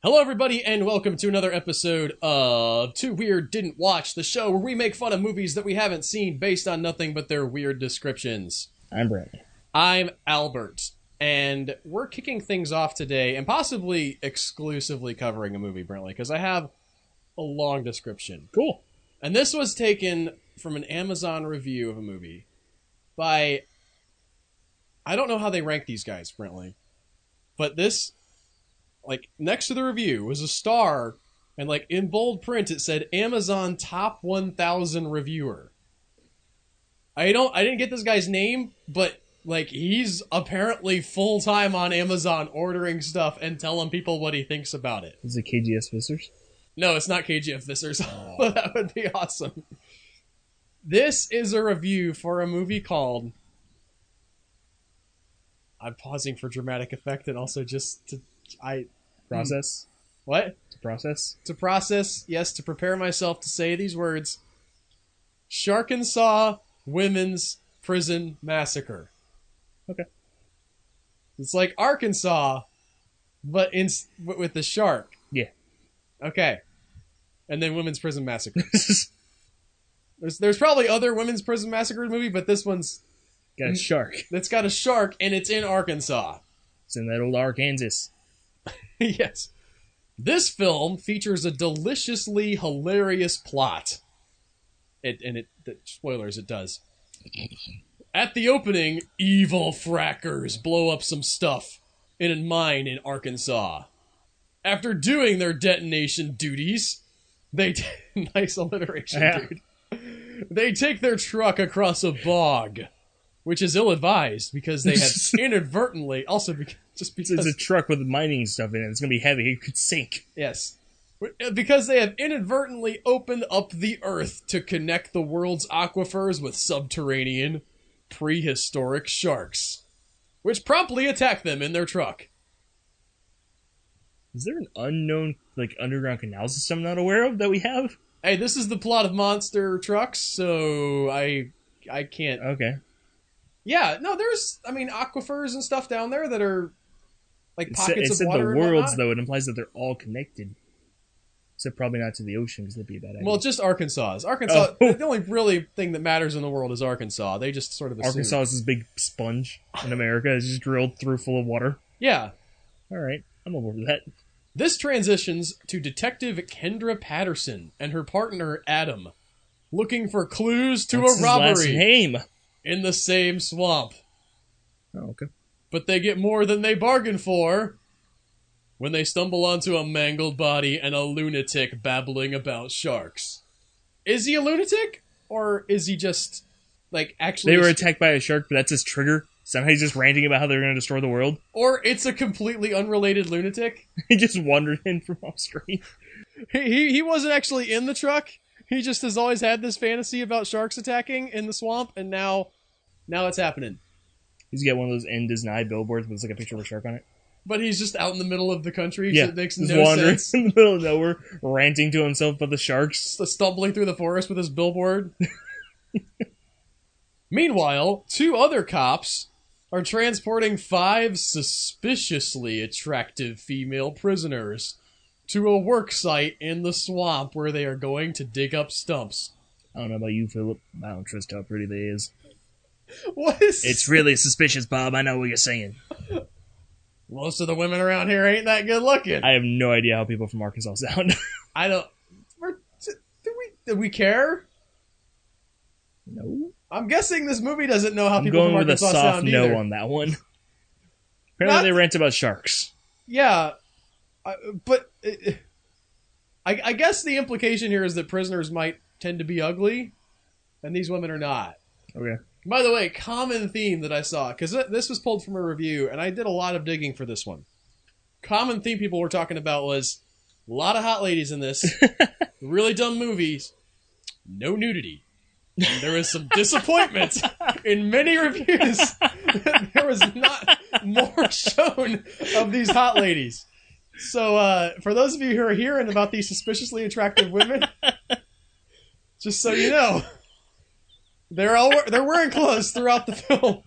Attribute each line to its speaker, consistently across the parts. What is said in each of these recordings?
Speaker 1: Hello, everybody, and welcome to another episode of Too Weird Didn't Watch, the show where we make fun of movies that we haven't seen based on nothing but their weird descriptions.
Speaker 2: I'm Brantley.
Speaker 1: I'm Albert, and we're kicking things off today and possibly exclusively covering a movie, Brantley, because I have a long description.
Speaker 2: Cool.
Speaker 1: And this was taken from an Amazon review of a movie by... I don't know how they rank these guys, Brantley, but this... next to the review was a star, and, in bold print it said, Amazon Top 1000 Reviewer. I didn't get this guy's name, but, he's apparently full-time on Amazon ordering stuff and telling people what he thinks about it.
Speaker 2: Is it KGS Vissers?
Speaker 1: No, it's not KGF Vissers. But that would be awesome. This is a review for a movie called... I'm pausing for dramatic effect and also just to...
Speaker 2: Process?
Speaker 1: What?
Speaker 2: To process?
Speaker 1: To process, yes, to prepare myself to say these words. Sharkansas Women's Prison Massacre.
Speaker 2: Okay.
Speaker 1: It's like Arkansas, but with the shark.
Speaker 2: Yeah.
Speaker 1: Okay. And then Women's Prison Massacre. There's probably other Women's Prison Massacre movie, but this one's...
Speaker 2: Got a shark.
Speaker 1: It's got a shark, and it's in Arkansas.
Speaker 2: It's in that old Arkansas.
Speaker 1: Yes. This film features a deliciously hilarious plot. Spoilers, it does. At the opening, evil frackers blow up some stuff in a mine in Arkansas. After doing their detonation duties, nice alliteration, dude. They take their truck across a bog, which is ill-advised because they have inadvertently, because
Speaker 2: it's a truck with mining stuff in it. It's going to be heavy. It could sink.
Speaker 1: Yes. Because they have inadvertently opened up the earth to connect the world's aquifers with subterranean, prehistoric sharks, which promptly attack them in their truck.
Speaker 2: Is there an unknown, underground canal system I'm not aware of that we have?
Speaker 1: Hey, this is the plot of Monster Trucks, so I can't...
Speaker 2: Okay.
Speaker 1: Yeah, no, there's, aquifers and stuff down there that are... pockets of water.
Speaker 2: The worlds, though, it implies that they're all connected. Except probably not to the ocean, because that'd be a bad idea.
Speaker 1: Well, just Arkansas. The only really thing that matters in the world is Arkansas. They just sort of assume.
Speaker 2: Arkansas is this big sponge in America. It's just drilled through full of water.
Speaker 1: Yeah.
Speaker 2: Alright, I'm on board with that.
Speaker 1: This transitions to Detective Kendra Patterson and her partner, Adam, looking for clues to
Speaker 2: What's
Speaker 1: a robbery
Speaker 2: his last name?
Speaker 1: in the same swamp.
Speaker 2: Oh, okay.
Speaker 1: But they get more than they bargained for when they stumble onto a mangled body and a lunatic babbling about sharks. Is he a lunatic? Or is he just, actually...
Speaker 2: They were attacked by a shark, but that's his trigger. Somehow he's just ranting about how they're going to destroy the world.
Speaker 1: Or it's a completely unrelated lunatic.
Speaker 2: He just wandered in from off screen.
Speaker 1: He wasn't actually in the truck. He just has always had this fantasy about sharks attacking in the swamp, and now it's happening.
Speaker 2: He's got one of those end does not billboards with a picture of a shark on it.
Speaker 1: But he's just out in the middle of the country,
Speaker 2: yeah,
Speaker 1: so it makes
Speaker 2: just
Speaker 1: no
Speaker 2: wandering
Speaker 1: sense.
Speaker 2: in the middle of nowhere, ranting to himself about the sharks.
Speaker 1: Stumbling through the forest with his billboard. Meanwhile, two other cops are transporting 5 suspiciously attractive female prisoners to a work site in the swamp where they are going to dig up stumps.
Speaker 2: I don't know about you, Philip. I don't trust how pretty they is.
Speaker 1: What is...
Speaker 2: It's really suspicious, Bob. I know what you're saying.
Speaker 1: Most of the women around here ain't that good looking.
Speaker 2: I have no idea how people from Arkansas sound.
Speaker 1: I don't... Do we care?
Speaker 2: No.
Speaker 1: I'm guessing this movie doesn't know how
Speaker 2: I'm
Speaker 1: people from
Speaker 2: going with a
Speaker 1: Arkansas
Speaker 2: soft
Speaker 1: sound
Speaker 2: no
Speaker 1: either.
Speaker 2: on that one. Apparently they rant about sharks.
Speaker 1: Yeah, but I guess the implication here is that prisoners might tend to be ugly, and these women are not.
Speaker 2: Okay.
Speaker 1: By the way, common theme that I saw, because this was pulled from a review, and I did a lot of digging for this one. Common theme people were talking about was a lot of hot ladies in this, really dumb movies, no nudity. And there was some disappointment in many reviews that there was not more shown of these hot ladies. So, for those of you who are hearing about these suspiciously attractive women, just so you know, they're wearing clothes throughout the film.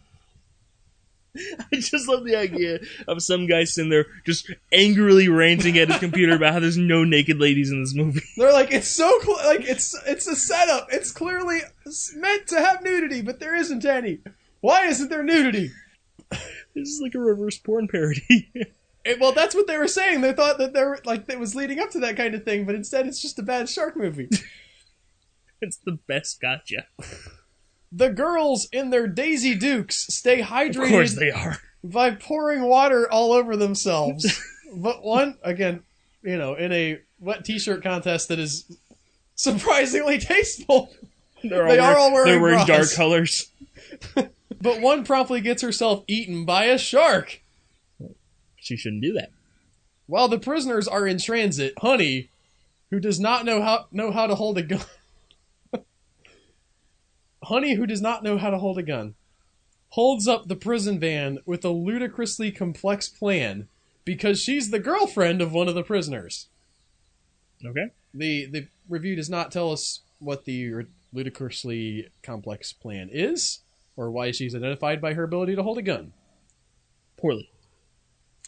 Speaker 2: I just love the idea of some guy sitting there just angrily ranting at his computer about how there's no naked ladies in this movie.
Speaker 1: They're like, it's so like it's a setup. It's clearly meant to have nudity, but there isn't any. Why isn't there nudity?
Speaker 2: This is like a reverse porn parody.
Speaker 1: Well, that's what they were saying. They thought that it was leading up to that kind of thing, but instead it's just a bad shark movie.
Speaker 2: It's the best gotcha.
Speaker 1: The girls in their Daisy Dukes stay hydrated.
Speaker 2: Of course they are.
Speaker 1: By pouring water all over themselves. But one, again, in a wet t-shirt contest that is surprisingly tasteful. They are all wearing bras.
Speaker 2: Dark colors.
Speaker 1: But one promptly gets herself eaten by a shark.
Speaker 2: She shouldn't do that.
Speaker 1: While the prisoners are in transit, Honey, who does not know how to hold a gun... Honey, who does not know how to hold a gun, holds up the prison van with a ludicrously complex plan because she's the girlfriend of one of the prisoners.
Speaker 2: Okay.
Speaker 1: The review does not tell us what the ludicrously complex plan is or why she's identified by her ability to hold a gun.
Speaker 2: Poorly.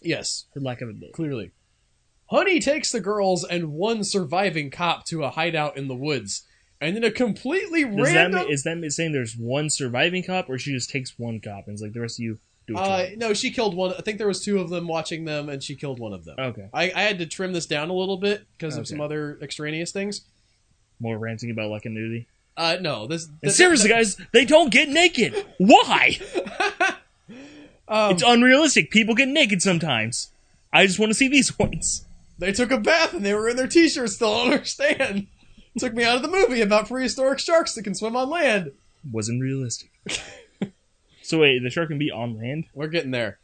Speaker 1: Yes.
Speaker 2: For lack of ability.
Speaker 1: Clearly. Honey takes the girls and one surviving cop to a hideout in the woods. And in a completely random...
Speaker 2: Is that saying there's one surviving cop, or she just takes one cop and it's like the rest of you do it?
Speaker 1: No, she killed one. I think there was two of them watching them, and she killed one of them.
Speaker 2: Okay.
Speaker 1: I had to trim this down a little bit because of some other extraneous things.
Speaker 2: More ranting about lack of nudity?
Speaker 1: No.
Speaker 2: Seriously, guys, they don't get naked. Why? It's unrealistic. People get naked sometimes. I just want to see these ones.
Speaker 1: They took a bath and they were in their t-shirts still. I don't understand. Took me out of the movie about prehistoric sharks that can swim on land.
Speaker 2: Wasn't realistic. So wait, the shark can be on land?
Speaker 1: We're getting there.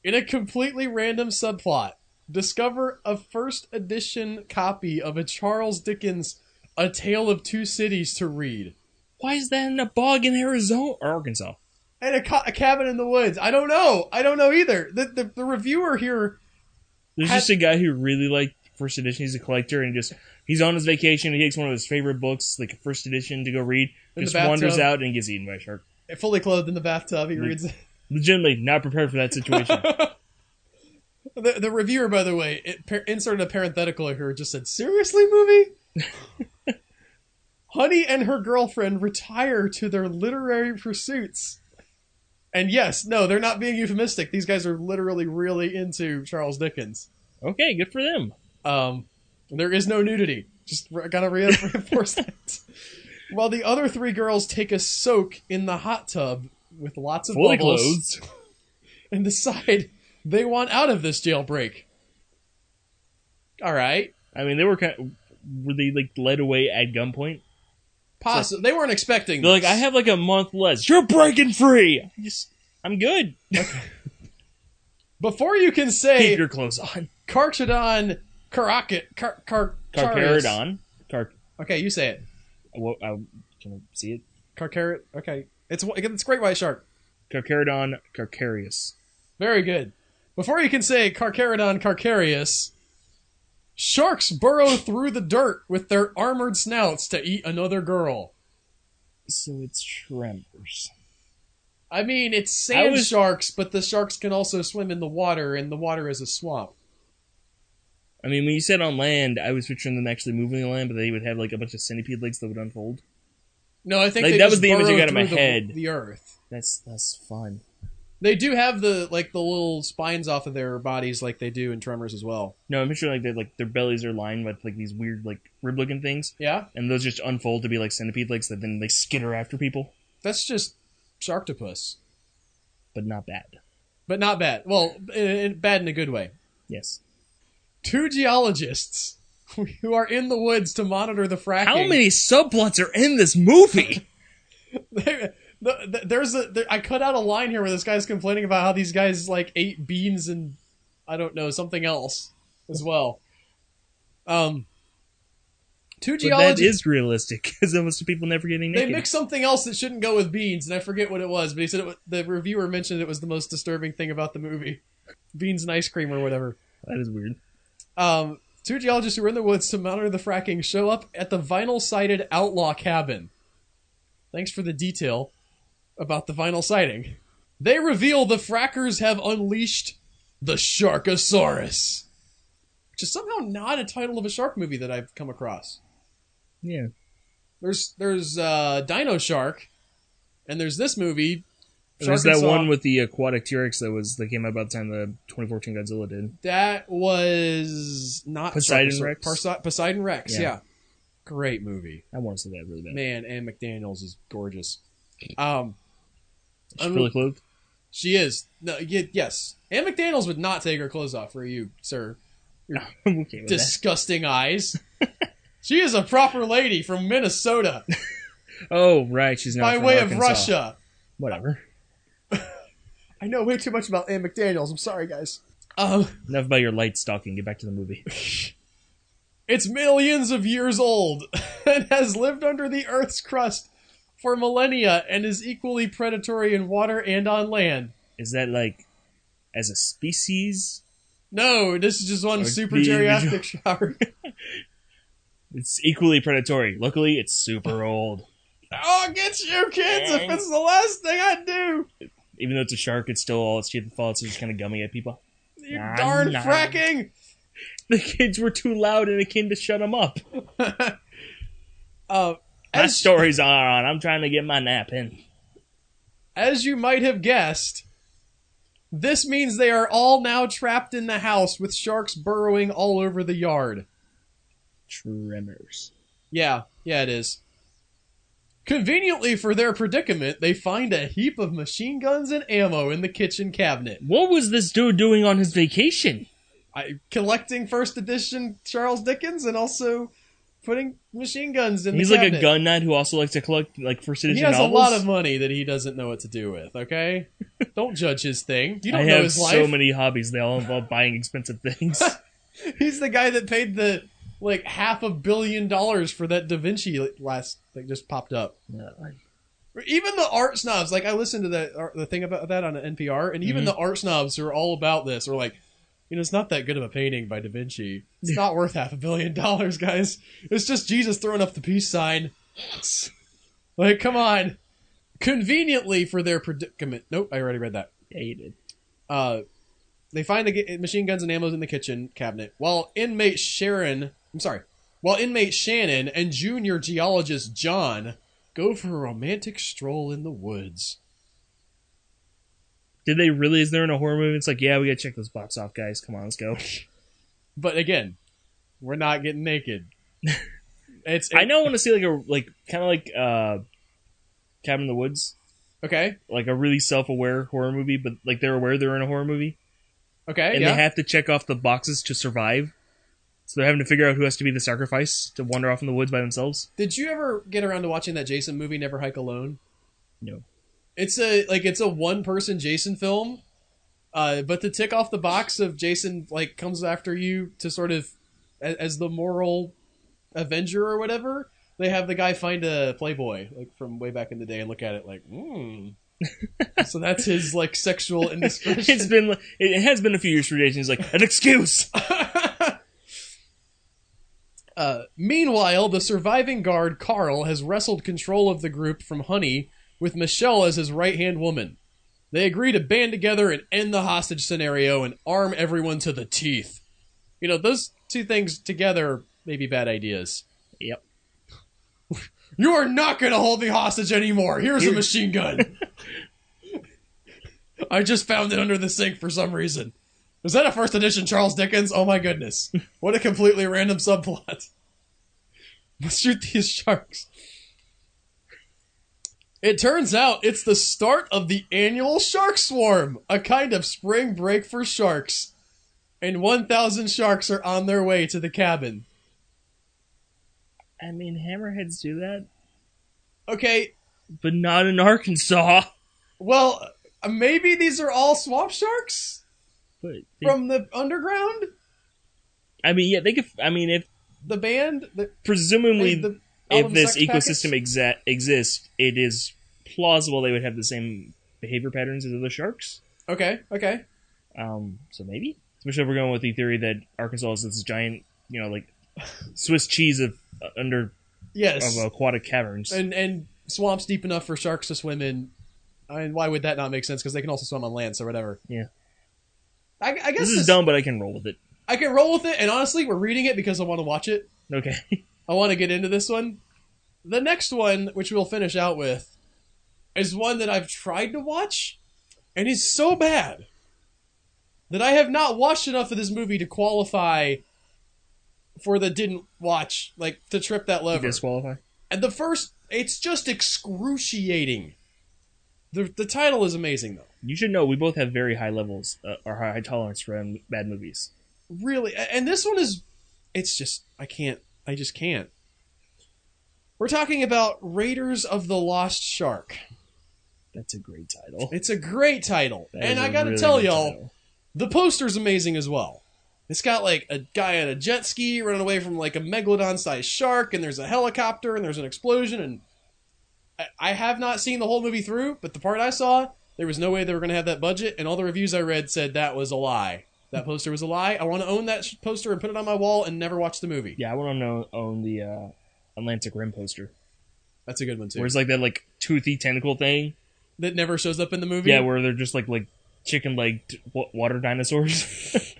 Speaker 1: In a completely random subplot, discover a first edition copy of a Charles Dickens A Tale of Two Cities to read.
Speaker 2: Why is that in a bog in Arizona or Arkansas?
Speaker 1: And a cabin in the woods. I don't know either. The reviewer here...
Speaker 2: There's just a guy who really liked first edition. He's a collector and he's on his vacation. He takes one of his favorite books, like a first edition, to go read. Just wanders out and gets eaten by a shark.
Speaker 1: Fully clothed in the bathtub, he reads it.
Speaker 2: Legitimately not prepared for that situation.
Speaker 1: The reviewer, by the way, inserted a parenthetical here. It just said, "Seriously, movie?" Honey and her girlfriend retire to their literary pursuits. And yes, no, they're not being euphemistic. These guys are literally really into Charles Dickens.
Speaker 2: Okay, good for them.
Speaker 1: There is no nudity. Just gotta reinforce that. While the other three girls take a soak in the hot tub with lots of
Speaker 2: fully
Speaker 1: bubbles
Speaker 2: clothed
Speaker 1: and decide they want out of this jailbreak. All right.
Speaker 2: I mean, were they like led away at gunpoint?
Speaker 1: Possibly. They weren't expecting
Speaker 2: They're
Speaker 1: this.
Speaker 2: like, I have like a month less. You're breaking free! I'm good. Okay.
Speaker 1: Before you can say...
Speaker 2: Keep your clothes on.
Speaker 1: Carcharodon
Speaker 2: Carcharodon.
Speaker 1: Okay, you say it.
Speaker 2: Can I see it?
Speaker 1: Okay. It's great white shark.
Speaker 2: Carcharodon Carcharius.
Speaker 1: Very good. Before you can say Carcharodon Carcharius... Sharks burrow through the dirt with their armored snouts to eat another girl.
Speaker 2: So it's tremors.
Speaker 1: I mean, it's sand sharks, but the sharks can also swim in the water, and the water is a swamp.
Speaker 2: I mean, when you said on land, I was picturing them actually moving on land, but they would have like a bunch of centipede legs that would unfold.
Speaker 1: No, I think
Speaker 2: like, that was the image I got in my head.
Speaker 1: The earth.
Speaker 2: That's fun.
Speaker 1: They do have the little spines off of their bodies, like they do in Tremors as well.
Speaker 2: No, I'm picturing their bellies are lined with like these weird rib-looking things.
Speaker 1: Yeah, and
Speaker 2: those just unfold to be like centipede legs that then they skitter after people.
Speaker 1: That's just Sharktopus,
Speaker 2: but not bad.
Speaker 1: Well, bad in a good way.
Speaker 2: Yes. Two
Speaker 1: geologists who are in the woods to monitor the fracking.
Speaker 2: How many subplots are in this movie?
Speaker 1: I cut out a line here where this guy's complaining about how these guys ate beans and I don't know something else as well. Two geologists.
Speaker 2: But that is realistic because most people never getting naked.
Speaker 1: They mixed something else that shouldn't go with beans, and I forget what it was. But he said the reviewer mentioned it was the most disturbing thing about the movie, beans and ice cream or whatever.
Speaker 2: That is weird.
Speaker 1: Two geologists who were in the woods to monitor the fracking show up at the vinyl-sided outlaw cabin. Thanks for the detail about the vinyl siding. they reveal the frackers have unleashed the Sharkasaurus, which is somehow not a title of a shark movie that I've come across.
Speaker 2: Yeah.
Speaker 1: There's Dino Shark, and there's this movie.
Speaker 2: There's that one with the aquatic T-Rex that came out about the time the 2014 Godzilla did.
Speaker 1: That was not
Speaker 2: Poseidon Rex.
Speaker 1: Poseidon Rex, yeah. Great movie.
Speaker 2: I want to see that really bad.
Speaker 1: Man, Anne McDaniels is gorgeous.
Speaker 2: She's fully clothed?
Speaker 1: She is. No, yes. Anne McDaniels would not take her clothes off for you, sir. Your
Speaker 2: okay
Speaker 1: disgusting eyes. She is a proper lady from Minnesota.
Speaker 2: Oh, right. She's not
Speaker 1: by
Speaker 2: from
Speaker 1: way
Speaker 2: Arkansas.
Speaker 1: of Russia.
Speaker 2: Whatever.
Speaker 1: I know way too much about Anne McDaniels. I'm sorry, guys.
Speaker 2: Enough about your light stalking. Get back to the movie.
Speaker 1: It's millions of years old and has lived under the Earth's crust for millennia and is equally predatory in water and on land.
Speaker 2: Is that like as a species?
Speaker 1: No, this is just one super geriatric shark.
Speaker 2: It's equally predatory. Luckily, it's super old.
Speaker 1: Oh, get you, kids! If it's the last thing I do!
Speaker 2: Even though it's a shark, it's still all its teeth and faults. It's just kind of gummy at people.
Speaker 1: You darn fracking!
Speaker 2: The kids were too loud and it came to shut them up. My stories are on. I'm trying to get my nap in.
Speaker 1: As you might have guessed, this means they are all now trapped in the house with sharks burrowing all over the yard.
Speaker 2: Tremors.
Speaker 1: Yeah, it is. Conveniently for their predicament, they find a heap of machine guns and ammo in the kitchen cabinet.
Speaker 2: What was this dude doing on his vacation?
Speaker 1: Collecting first edition Charles Dickens and also putting machine guns in the
Speaker 2: cabinet. He's like a gun nut who also likes to collect like first edition novels.
Speaker 1: He has a lot of money that he doesn't know what to do with, okay? Don't judge his thing. You don't know his life.
Speaker 2: I have so many hobbies. They all involve buying expensive things.
Speaker 1: He's the guy that paid the like $500 million for that Da Vinci that just popped up. Even the art snobs, like I listened to the thing about that on NPR, and even the art snobs who are all about this are like, it's not that good of a painting by Da Vinci. It's not worth $500 million, guys. It's just Jesus throwing up the peace sign. Like, come on. Conveniently for their predicament. Nope, I already read that.
Speaker 2: Yeah, you did.
Speaker 1: They find the machine guns and ammo in the kitchen cabinet, while inmate Shannon and junior geologist John go for a romantic stroll in the woods.
Speaker 2: Did they really? Is there in a horror movie? It's like, yeah, we gotta check those box off, guys. Come on, let's go.
Speaker 1: But again, we're not getting naked.
Speaker 2: I know I want to see kind of like Cabin in the Woods.
Speaker 1: Okay.
Speaker 2: Like a really self-aware horror movie, but like they're aware they're in a horror movie.
Speaker 1: Okay,
Speaker 2: and they have to check off the boxes to survive. So they're having to figure out who has to be the sacrifice to wander off in the woods by themselves.
Speaker 1: Did you ever get around to watching that Jason movie, Never Hike Alone?
Speaker 2: No.
Speaker 1: It's a one-person Jason film, but to tick off the box of Jason comes after you to sort of as the moral avenger or whatever, they have the guy find a Playboy from way back in the day and look at it So that's his sexual indiscretion.
Speaker 2: It has been a few years for Jason. He's like, an excuse.
Speaker 1: Meanwhile, the surviving guard Carl has wrestled control of the group from Honey, with Michelle as his right-hand woman. They agree to band together and end the hostage scenario and arm everyone to the teeth. Those two things together may be bad ideas.
Speaker 2: Yep.
Speaker 1: You are not going to hold me hostage anymore. Here's a machine gun. I just found it under the sink for some reason. Was that a first edition Charles Dickens? Oh my goodness. What a completely random subplot. Let's shoot these sharks. It turns out it's the start of the annual shark swarm, a kind of spring break for sharks. And 1,000 sharks are on their way to the cabin.
Speaker 2: I mean, hammerheads do that.
Speaker 1: Okay.
Speaker 2: But not in Arkansas.
Speaker 1: Well, maybe these are all swamp sharks? From the underground?
Speaker 2: I mean, yeah, they could... I mean, if...
Speaker 1: The band?
Speaker 2: Presumably, if this ecosystem exists, it is plausible they would have the same behavior patterns as other sharks.
Speaker 1: Okay.
Speaker 2: So maybe? Especially if we're going with the theory that Arkansas is this giant, Swiss cheese of aquatic caverns.
Speaker 1: And swamps deep enough for sharks to swim in I mean, why would that not make sense? Because they can also swim on land, so whatever.
Speaker 2: Yeah.
Speaker 1: I guess
Speaker 2: this is dumb, but I can roll with it.
Speaker 1: I can roll with it, and honestly, we're reading it because I want to watch it.
Speaker 2: Okay.
Speaker 1: I want to get into this one. The next one, which we'll finish out with, is one that I've tried to watch, and is so bad that I have not watched enough of this movie to qualify for the didn't watch, like, to trip that lever.
Speaker 2: Disqualify?
Speaker 1: And the first, it's just excruciating. The title is amazing, though.
Speaker 2: You should know we both have very high levels, or high tolerance for bad movies.
Speaker 1: Really, and this one is, it's just, I just can't. We're talking about Raiders of the Lost Shark.
Speaker 2: That's a great title.
Speaker 1: It's a great title.
Speaker 2: That
Speaker 1: and
Speaker 2: is
Speaker 1: I
Speaker 2: a
Speaker 1: gotta
Speaker 2: really
Speaker 1: tell
Speaker 2: good
Speaker 1: y'all,
Speaker 2: title.
Speaker 1: the poster's amazing as well. It's got like a guy on a jet ski running away from like a megalodon-sized shark, and there's a helicopter, and there's an explosion, and I have not seen the whole movie through, but the part I saw, there was no way they were going to have that budget, and all the reviews I read said that was a lie. That poster was a lie. I want to own that poster and put it on my wall and never watch the movie.
Speaker 2: Yeah, I want to own the Atlantic Rim poster.
Speaker 1: That's a good one, too.
Speaker 2: Where it's like that like toothy tentacle thing.
Speaker 1: That never shows up in the movie?
Speaker 2: Yeah, where they're just like chicken-legged water dinosaurs.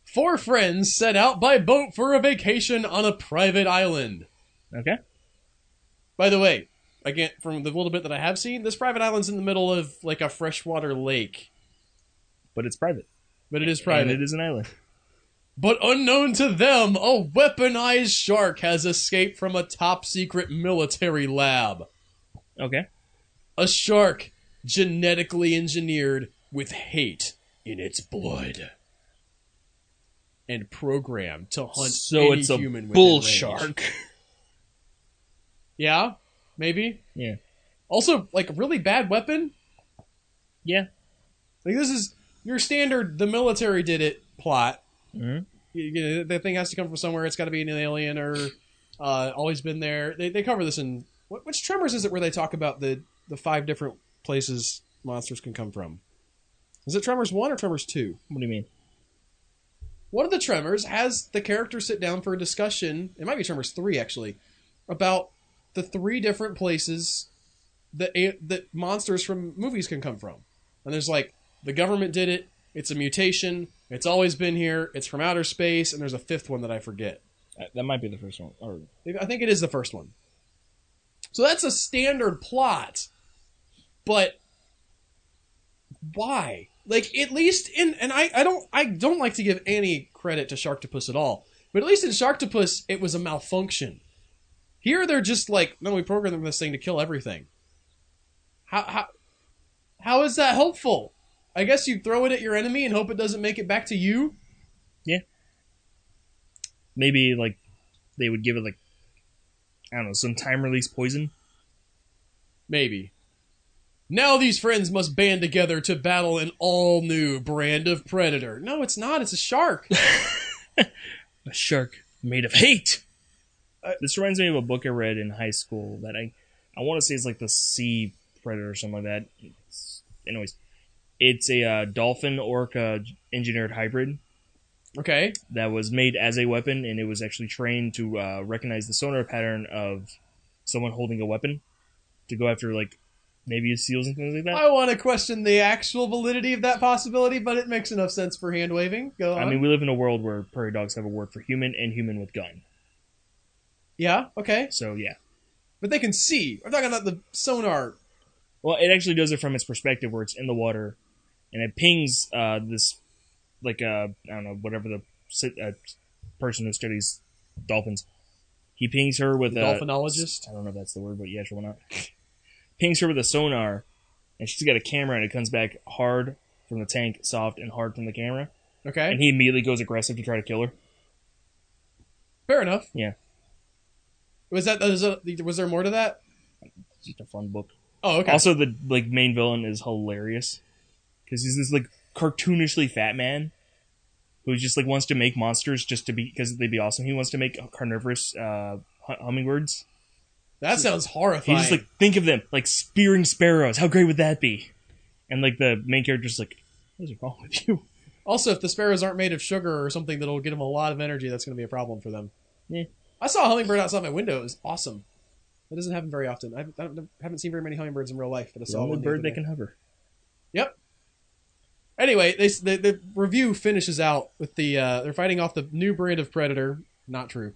Speaker 1: 4 friends set out by boat for a vacation on a private island.
Speaker 2: Okay.
Speaker 1: By the way, again, from the little bit that I have seen, this private island's in the middle of like a freshwater lake.
Speaker 2: But it's private.
Speaker 1: But it is private.
Speaker 2: And it is an island.
Speaker 1: But unknown to them, a weaponized shark has escaped from a top-secret military lab.
Speaker 2: Okay.
Speaker 1: A shark genetically engineered with hate in its blood. And programmed to hunt any human within
Speaker 2: bull
Speaker 1: range.
Speaker 2: shark.
Speaker 1: Yeah? Maybe?
Speaker 2: Yeah.
Speaker 1: Also, like, a really bad weapon?
Speaker 2: Yeah.
Speaker 1: Like, this is your standard, the military did it plot.
Speaker 2: Mm-hmm.
Speaker 1: The thing has to come from somewhere. It's got to be an alien or always been there. They cover this in... Which Tremors is it where they talk about the 5 different places monsters can come from? Is it Tremors 1 or Tremors 2?
Speaker 2: What do you mean?
Speaker 1: One of the Tremors has the character sit down for a discussion, it might be Tremors 3 actually, about the 3 different places that monsters from movies can come from. And there's like, the government did it, it's a mutation, it's always been here, it's from outer space, and there's a 5th one that I forget.
Speaker 2: That might be the first one. Or
Speaker 1: I think it is the first one. So that's a standard plot, but why? Like, at least in, and I don't like to give any credit to Sharktopus at all, but at least in Sharktopus, it was a malfunction. Here, they're just like, no, we programmed this thing to kill everything. How is that helpful? I guess you throw it at your enemy and hope it doesn't make it back to you?
Speaker 2: Yeah. Maybe, like, they would give it, like, I don't know, some time-release poison?
Speaker 1: Maybe. Now these friends must band together to battle an all-new brand of predator. No, it's not. It's a shark.
Speaker 2: A shark made of hate! This reminds me of a book I read in high school that I want to say is like the sea predator or something like that. Anyways, it's a dolphin-orca engineered hybrid.
Speaker 1: Okay.
Speaker 2: That was made as a weapon, and it was actually trained to recognize the sonar pattern of someone holding a weapon to go after, like, Navy seals and things like that.
Speaker 1: I want to question the actual validity of that possibility, but it makes enough sense for hand-waving. Go on.
Speaker 2: I mean, we live in a world where prairie dogs have a word for human and human with gun.
Speaker 1: Yeah, okay.
Speaker 2: So, yeah.
Speaker 1: But they can see. I'm talking about the sonar.
Speaker 2: Well, it actually does it from its perspective where it's in the water, and it pings this, like, I don't know, whatever the person who studies dolphins. He pings her with
Speaker 1: dolphinologist?
Speaker 2: I don't know if that's the word, but yeah, sure, why not? Pings her with a sonar, and she's got a camera, and it comes back hard from the tank, soft, and hard from the camera.
Speaker 1: Okay.
Speaker 2: And he immediately goes aggressive to try to kill her.
Speaker 1: Fair enough.
Speaker 2: Yeah.
Speaker 1: Was there more to that?
Speaker 2: It's just a fun book.
Speaker 1: Oh, okay.
Speaker 2: Also, the main villain is hilarious. Because he's this cartoonishly fat man who just wants to make monsters just to be, because they'd be awesome. He wants to make carnivorous hummingbirds.
Speaker 1: That sounds horrifying.
Speaker 2: He's just think of them spearing sparrows. How great would that be? And the main character's what is wrong with you?
Speaker 1: Also, if the sparrows aren't made of sugar or something that'll get them a lot of energy, that's going to be a problem for them.
Speaker 2: Yeah.
Speaker 1: I saw a hummingbird outside my window. It was awesome. That doesn't happen very often. I haven't seen very many hummingbirds in real life, but I
Speaker 2: The
Speaker 1: saw
Speaker 2: only
Speaker 1: one
Speaker 2: bird that can hover.
Speaker 1: Yep. Anyway, the review finishes out with they're fighting off the new brand of predator. Not true.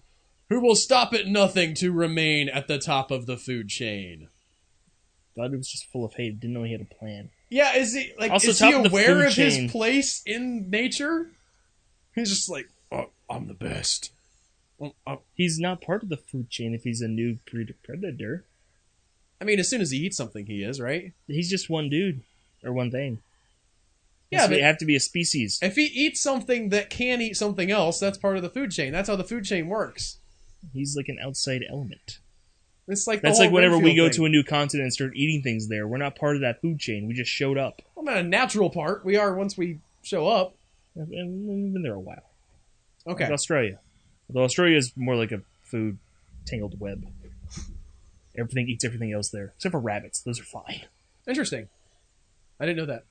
Speaker 1: Who will stop at nothing to remain at the top of the food chain.
Speaker 2: Thought it was just full of hate. Didn't know he had a plan.
Speaker 1: Yeah, is he
Speaker 2: Also,
Speaker 1: is he
Speaker 2: top of the
Speaker 1: aware
Speaker 2: food
Speaker 1: of
Speaker 2: chain.
Speaker 1: his place in nature? He's just like, oh, I'm the best.
Speaker 2: He's not part of the food chain if he's a new predator.
Speaker 1: I mean, as soon as he eats something, he is, right?
Speaker 2: He's just one dude or one thing.
Speaker 1: Yeah, but
Speaker 2: it have to be a species.
Speaker 1: if he eats something that can eat something else, that's part of the food chain. That's how the food chain works.
Speaker 2: He's like an outside element.
Speaker 1: It's like
Speaker 2: That's like whenever we go to a new continent and start eating things there. We're not part of that food chain. We just showed up.
Speaker 1: Well, not a natural part. We are once we show up.
Speaker 2: And we've been there a while.
Speaker 1: Okay.
Speaker 2: Like Australia. Although Australia is more like a food tangled web. Everything eats everything else there. Except for rabbits. Those are fine.
Speaker 1: Interesting. I didn't know that.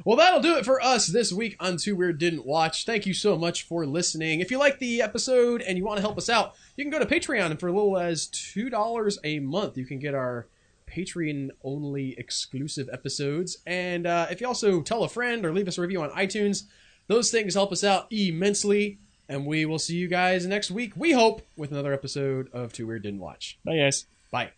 Speaker 1: Well, that'll do it for us this week on Too Weird Didn't Watch. Thank you so much for listening. If you like the episode and you want to help us out, you can go to Patreon, and for as little as $2 a month, you can get our Patreon-only exclusive episodes. And if you also tell a friend or leave us a review on iTunes, those things help us out immensely. And we will see you guys next week, we hope, with another episode of Too Weird Didn't Watch.
Speaker 2: Bye, guys.
Speaker 1: Bye.